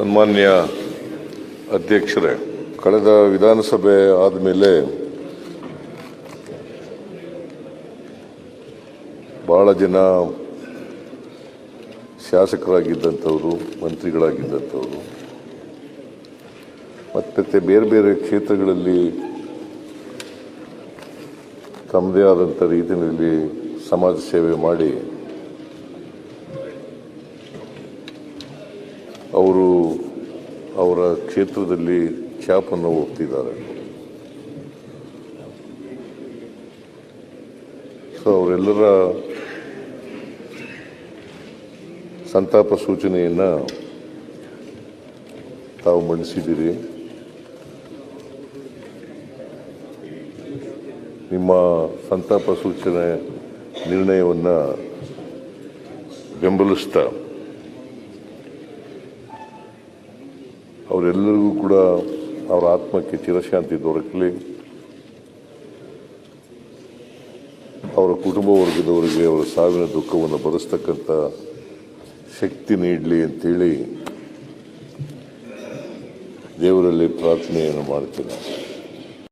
ಸನ್ಮಾನ್ಯ ಅಧ್ಯಕ್ಷರೇ, ಕಳೆದ ವಿಧಾನಸಭೆ ಆದಮೇಲೆ ಬಹಳ ಜನ ಶಾಸಕರಾಗಿದ್ದಂಥವರು, ಮಂತ್ರಿಗಳಾಗಿದ್ದಂಥವರು ಮತ್ತು ಬೇರೆ ಬೇರೆ ಕ್ಷೇತ್ರಗಳಲ್ಲಿ ತಮ್ಮದೇ ಆದಂಥ ರೀತಿಯಲ್ಲಿ ಸಮಾಜ ಸೇವೆ ಮಾಡಿ ಅವರು ಅವರ ಕ್ಷೇತ್ರದಲ್ಲಿ ಛಾಪನ್ನು ಹೋಗ್ತಿದ್ದಾರೆ. ಸೊ ಅವರೆಲ್ಲರ ಸಂತಾಪ ಸೂಚನೆಯನ್ನು ತಾವು ಮಂಡಿಸಿದ್ದೀರಿ. ನಿಮ್ಮ ಸಂತಾಪ ಸೂಚನೆ ನಿರ್ಣಯವನ್ನು ಬೆಂಬಲಿಸ್ತಾ ಅವರೆಲ್ಲರಿಗೂ ಕೂಡ ಅವರ ಆತ್ಮಕ್ಕೆ ಚಿರಶಾಂತಿ ದೊರಕಲಿ, ಅವರ ಕುಟುಂಬ ವರ್ಗದವರಿಗೆ ಅವರ ಸಾವಿನ ದುಃಖವನ್ನು ಭರಿಸ್ತಕ್ಕಂಥ ಶಕ್ತಿ ನೀಡಲಿ ಅಂತೇಳಿ ದೇವರಲ್ಲಿ ಪ್ರಾರ್ಥನೆಯನ್ನು ಮಾಡ್ತೀನಿ.